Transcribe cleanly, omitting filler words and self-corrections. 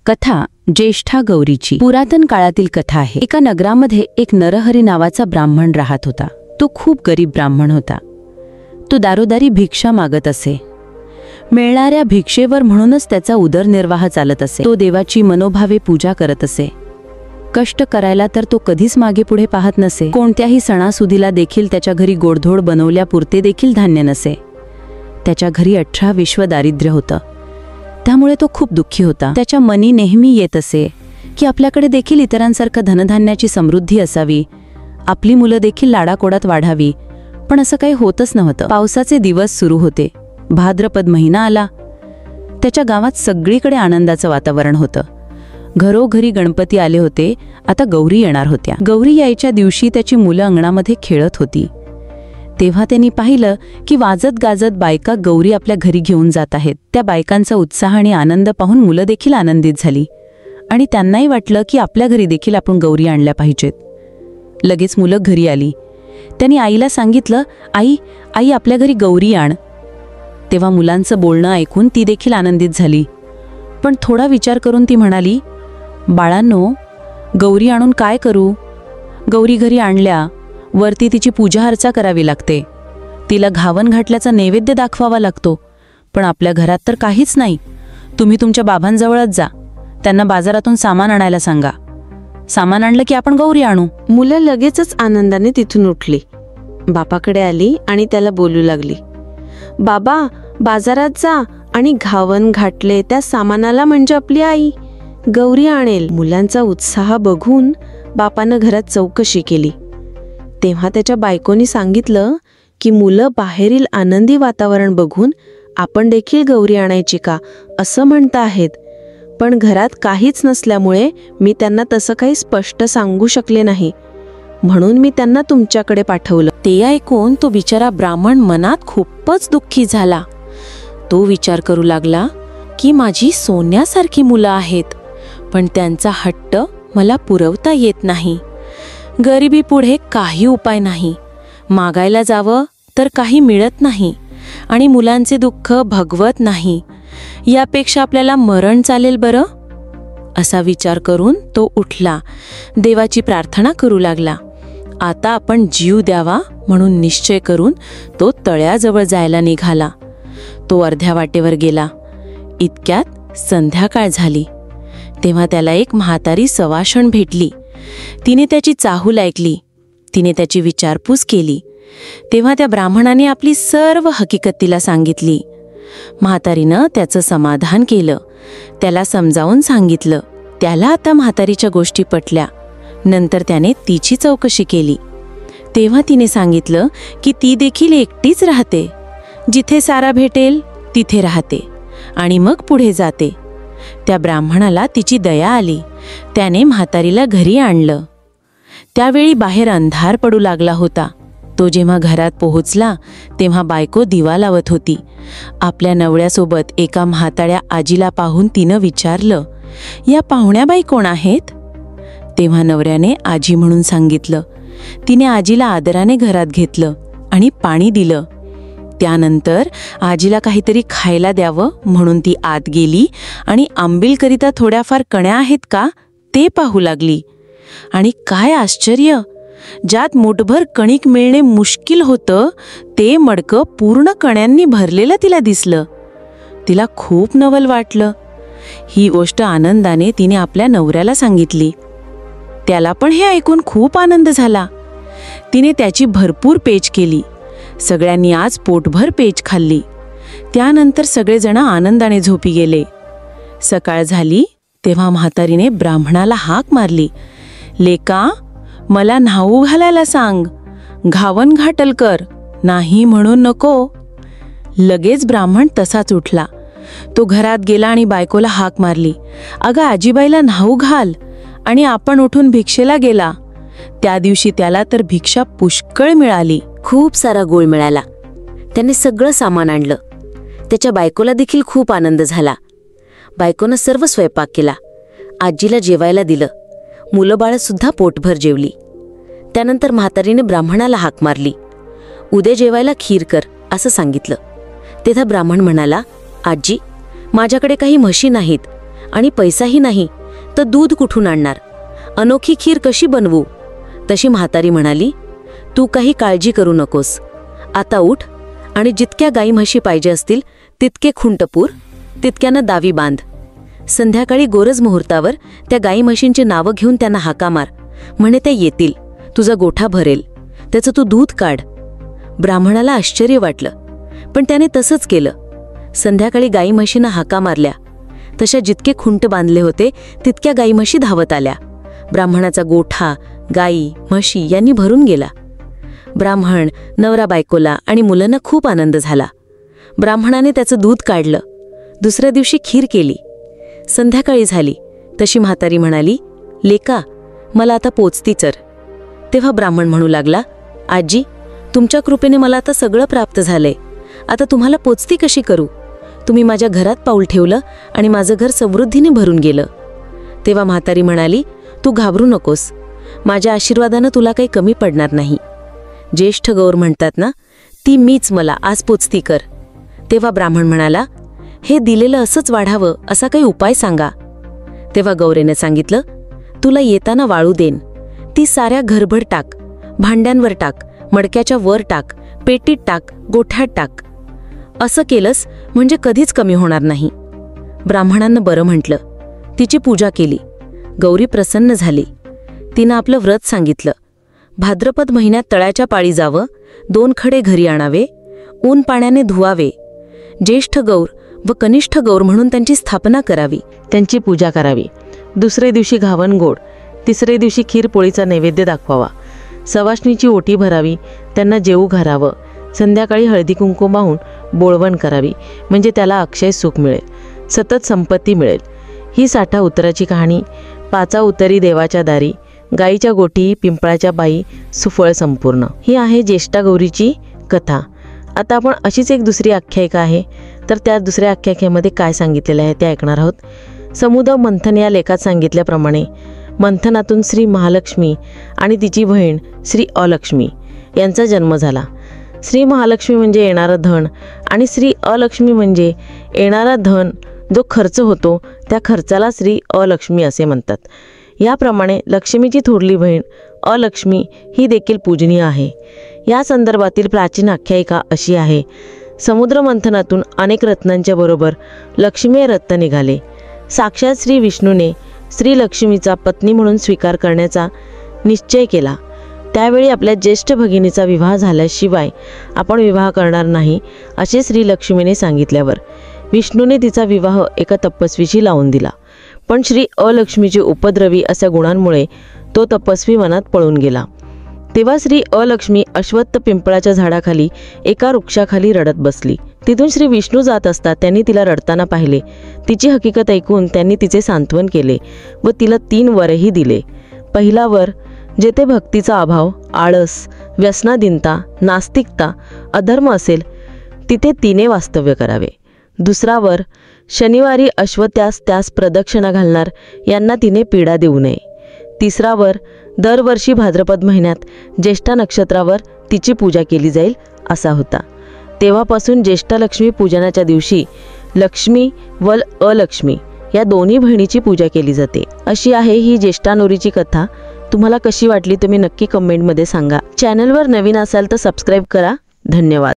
कथा ज्येष्ठा गौरीची पुरातन काळातील कथा आहे। एका नगरामध्ये एक नरहरी नावाचा ब्राह्मण राहत होता। तो खूप गरीब ब्राह्मण होता। तो दारोदारी भिक्षा मागत असे। मिळणाऱ्या भिक्षेवर म्हणूनच त्याचा उदरनिर्वाह चालत असे। तो देवाची मनोभावे पूजा करत असे। कष्ट करायला तर तो कधीच मागे पुढे पाहत नसे। कोणत्याही सणासुदीला देखील त्याच्या घरी गोडधोड बनवल्यापुरते देखील धान्य नसे। त्याच्या घरी 18 विश्व दारिद्र्य होतं। त्यामुळे तो खूप दुःखी होता। त्याच्या मनी नेहमी येत असे की आपल्याकडे देखील इतरांसारखं धनधान्याची समृद्धी असावी, आपली मुलं देखील लाडाकोडात वाढावी, पण असं काही होतच नव्हतं। पावसाचे दिवस सुरू होते। भाद्रपद महिना आला। त्याच्या गावात सगळीकडे आनंदाचं वातावरण होतं। घरोघरी गणपती आले होते। आता गौरी येणार होत्या। गौरी यायच्या दिवशी त्याची मुलं अंगणामध्ये खेळत होती। तेव्हा त्यांनी पाहिलं की वाजत गाजत बायका गौरी आपल्या घरी घेऊन जात आहेत। त्या बायकांचा उत्साह आणि आनंद पाहून मुलं देखील आनंदित झाली आणि त्यांनाही वाटलं की आपल्या घरी देखील आपण गौरी आणल्या पाहिजेत। लगेच मुलं घरी आली। त्यांनी आईला सांगितलं, आई आपल्या घरी गौरी आण। तेव्हा मुलांचं बोलणं ऐकून ती देखील आनंदित झाली, पण थोडा विचार करून ती म्हणाली, बाळांनो, गौरी आणून काय करू? गौरी घरी आणल्या वरती तिची पूजा अर्चा करावी लागते, तिला घावन घातल्याचा नैवेद्य दाखवावा लागतो, पण आपल्या घरात तर काहीच नाही। तुम्ही तुमच्या बाबांजवळच जा, त्यांना बाजारातून सामान आणायला सांगा। सामान आणलं की आपण गौरी आणू। मुलं लगेचच आनंदाने तिथून उठली, बापाकडे आली आणि त्याला बोलू लागली, बाबा बाजारात जा आणि घावन घाटले त्या सामानाला म्हणजे आपली आई गौरी आणेल। मुलांचा उत्साह बघून बापानं घरात चौकशी केली। तेव्हा त्याच्या बायकोनी सांगितलं की मुलं बाहेरील आनंदी वातावरण बघून आपण देखील गौरी आणायची का असं म्हणत आहेत, पण घरात काहीच नसल्यामुळे मी त्यांना तसं काही स्पष्ट सांगू शकले नाही, म्हणून मी त्यांना तुमच्याकडे पाठवलं। ते ऐकून तो बिचारा ब्राह्मण मनात खूपच दुःखी झाला। तो विचार करू लागला की माझी सोन्यासारखी मुलं आहेत, पण त्यांचा हट्ट मला पुरवता येत नाही। गरिबी पुढे काही उपाय नाही। मागायला जावं तर काही मिळत नाही आणि मुलांचे दुःख भगवत नाही। यापेक्षा आपल्याला मरण चालेल बरं, असा विचार करून तो उठला। देवाची प्रार्थना करू लागला। आता आपण जीव द्यावा म्हणून निश्चय करून तो तळ्याजवळ जायला निघाला। तो अर्ध्या वाटेवर गेला। इतक्यात संध्याकाळ झाली। तेव्हा त्याला एक म्हातारी सवाशण भेटली। तिने त्याची चाहूल ऐकली। तिने त्याची विचारपूस केली। तेव्हा त्या ब्राह्मणाने आपली सर्व हकीकत तिला सांगितली। म्हातारीनं त्याचं समाधान केलं, त्याला समजावून सांगितलं। त्याला आता म्हातारीच्या गोष्टी पटल्या। नंतर त्याने तिची चौकशी केली। तेव्हा तिने सांगितलं की ती देखील एकटीच राहते, जिथे सारा भेटेल तिथे राहते आणि मग पुढे जाते। त्या ब्राह्मणाला तिची दया आली। त्याने म्हातारीला घरी आणलं। त्यावेळी बाहेर अंधार पडू लागला होता। तो जेव्हा घरात पोहोचला तेव्हा बायको दिवा लावत होती। आपल्या नवऱ्यासोबत एका म्हाताऱ्या आजीला पाहून तिनं विचारलं, या पाहुण्याबाई कोण आहेत? तेव्हा नवऱ्याने आजी म्हणून सांगितलं। तिने आजीला आदराने घरात घेतलं आणि पाणी दिलं। त्यानंतर आजीला काहीतरी खायला द्यावं म्हणून ती आत गेली आणि आंबीलकरिता थोड्याफार कण्या आहेत का ते पाहू लागली। आणि काय आश्चर्य, ज्यात मुठभर कणिक मिळणे मुश्किल होतं ते मडकं पूर्ण कण्यांनी भरलेलं तिला दिसलं। तिला खूप नवल वाटलं। ही गोष्ट आनंदाने तिने आपल्या नवऱ्याला सांगितली। त्याला पण हे ऐकून खूप आनंद झाला। तिने त्याची भरपूर पेच केली। सगळ्यांनी आज पोटभर पेच खाल्ली। त्यानंतर सगळेजण आनंदाने झोपी गेले। सकाळ झाली तेव्हा म्हातारीने ब्राह्मणाला हाक मारली, लेका, मला न्हाऊ घालायला सांग, घावन घाटल कर, नाही म्हणून नको। लगेच ब्राह्मण तसाच उठला। तो घरात गेला आणि बायकोला हाक मारली, अगं आजीबाईला न्हाऊ घाल, आणि आपण उठून भिक्षेला गेला। त्या दिवशी त्याला तर भिक्षा पुष्कळ मिळाली। खूप सारा गोळ मिळाला। त्याने सगळं सामान आणलं। त्याच्या बायकोला देखील खूप आनंद झाला। बायकोनं सर्व स्वयंपाक केला। आजीला जेवायला दिलं। मुलं बाळ सुद्धा पोटभर जेवली। त्यानंतर म्हातारीने ब्राह्मणाला हाक मारली, उद्या जेवायला खीर कर असं सांगितलं। तेव्हा ब्राह्मण म्हणाला, आजी, माझ्याकडे काही म्हशी नाहीत आणि पैसाही नाही तर दूध कुठून आणणार? अनोखी खीर कशी बनवू? तशी म्हातारी म्हणाली, तू काही काळजी करू नकोस. आता उठ आणि जितक्या गाई म्हशी पाहिजे असतील तितके खुंट पूर, तितक्यानं दावी बांध. संध्याकाळी गोरज मुहूर्तावर त्या गाई म्हशींची नावं घेऊन त्यांना हाका मार. म्हणे त्या येतील, तुझा गोठा भरेल, त्याचं तू दूध काढ. ब्राह्मणाला आश्चर्य वाटलं, पण त्याने तसंच केलं. संध्याकाळी गाई म्हशींना हाका मारल्या. तशा जितके खुंट बांधले होते तितक्या गाई म्हशी धावत आल्या. ब्राह्मणाचा गोठा, गाई, म्हशी यांनी भरून गेला. ब्राह्मण, नवरा बायकोला आणि मुलांना खूप आनंद झाला. ब्राह्मणाने त्याचं दूध काढलं. दुसऱ्या दिवशी खीर केली. संध्याकाळी झाली तशी म्हातारी म्हणाली, लेका, मला आता पोचती चर. तेव्हा ब्राह्मण म्हणू लागला, आजी, तुमच्या कृपेने मला आता सगळं प्राप्त झालंय. आता तुम्हाला पोचती कशी करू? तुम्ही माझ्या घरात पाऊल ठेवलं आणि माझं घर समृद्धीने भरून गेलं. तेव्हा म्हातारी म्हणाली, तू घाबरू नकोस, माझ्या आशीर्वादानं तुला काही कमी पडणार नाही. ज्येष्ठ गौर म्हणतात ना, ती मीच मला आज पोचती कर. तेव्हा ब्राह्मण म्हणाला, हे दिलेलं असंच वाढावं असा काही उपाय सांगा. तेव्हा गौरेने सांगितलं, तुला येताना वाळू देन, ती साऱ्या घरभर टाक, भांड्यांवर टाक, मडक्याच्या वर टाक, पेटीत टाक, गोठ्यात टाक. असं केलंस म्हणजे कधीच कमी होणार नाही. ब्राह्मणांना बरं म्हटलं. तिची पूजा केली. गौरी प्रसन्न झाली. तिनं आपलं व्रत सांगितलं. भाद्रपद महिन्यात तळ्याच्या पाळी जावं, 2 खडे घरी आणावे, ऊन पाण्याने धुवावे, ज्येष्ठ गौर व कनिष्ठ गौर म्हणून त्यांची स्थापना करावी, त्यांची पूजा करावी. दुसरे दिवशी घावन गोड, तिसरे दिवशी खीर पोळीचा नैवेद्य दाखवावा, सवाष्णीची ओटी भरावी, त्यांना जेवू घालावं. संध्याकाळी हळदी कुंकू वाहून बोळवण करावी, म्हणजे त्याला अक्षय सुख मिळेल, सतत संपत्ती मिळेल. ही साठा उतराची कहाणी. 5 उतरी देवाच्या दारी, गाईच्या गोठी, पिंपळाच्या बाई, सुफळ संपूर्ण. ही आहे ज्येष्ठा गौरीची कथा. आता आपण अशीच एक दुसरी आख्यायिका आहे, तर त्या दुसऱ्या आख्यायिकेमध्ये काय सांगितलेलं आहे ते ऐकणार आहोत. समुद्र मंथन या लेखात सांगितल्याप्रमाणे मंथनातून श्री महालक्ष्मी आणि तिची बहीण श्री अलक्ष्मी यांचा जन्म झाला. श्री महालक्ष्मी म्हणजे येणारं धन आणि श्री अलक्ष्मी म्हणजे येणारा धन जो खर्च होतो त्या खर्चाला श्री अलक्ष्मी असे म्हणतात. याप्रमाणे लक्ष्मीची थोरली बहीण अलक्ष्मी ही देखील पूजनीय आहे. या संदर्भातील प्राचीन आख्यायिका अशी आहे. समुद्र मंथनातून अनेक रत्नांच्या बरोबर लक्ष्मी रत्न निघाले. साक्षात श्री विष्णूने श्री लक्ष्मीचा पत्नी म्हणून स्वीकार करण्याचा निश्चय केला. त्यावेळी आपल्या ज्येष्ठ भगिनीचा विवाह झाल्याशिवाय आपण विवाह करणार नाही असे श्री लक्ष्मीने सांगितल्यावर विष्णूने तिचा विवाह एका तपस्वीशी लावून दिला. पण श्री अलक्ष्मीचे उपद्रवी अशा गुणांमुळे तो तपस्वी मनात पळून गेला. तेव्हा श्री अलक्ष्मी अश्वत्थ पिंपळाच्या झाडाखाली एका वृक्षाखाली रडत बसली. तिथून श्री विष्णू जात असता त्यांनी तिला रडताना पाहिले. तिची हकीकत ऐकून त्यांनी तिचे सांत्वन केले व तिला 3 वरही दिले. पहिला वर, जेथे भक्तीचा अभाव, आळस, व्यसनाधीनता, नास्तिकता, अधर्म असेल तिथे तिने वास्तव्य करावे. दुसरा वर, शनिवारी अश्वत्यास त्यास प्रदक्षिणा घालणार यांना तिने पीडा देऊ नये. तिसरा वर, दरवर्षी भाद्रपद महिन्यात ज्येष्ठा नक्षत्रावर तिची पूजा केली जाईल असा होता. तेव्हापासून ज्येष्ठालक्ष्मी पूजनाच्या दिवशी लक्ष्मी व अलक्ष्मी या दोन्ही बहिणीची पूजा केली जाते. अशी आहे ही ज्येष्ठानोरीची कथा. तुम्हाला कशी वाटली तुम्ही नक्की कमेंटमध्ये सांगा. चॅनलवर नवीन असाल तर सबस्क्राईब करा. धन्यवाद.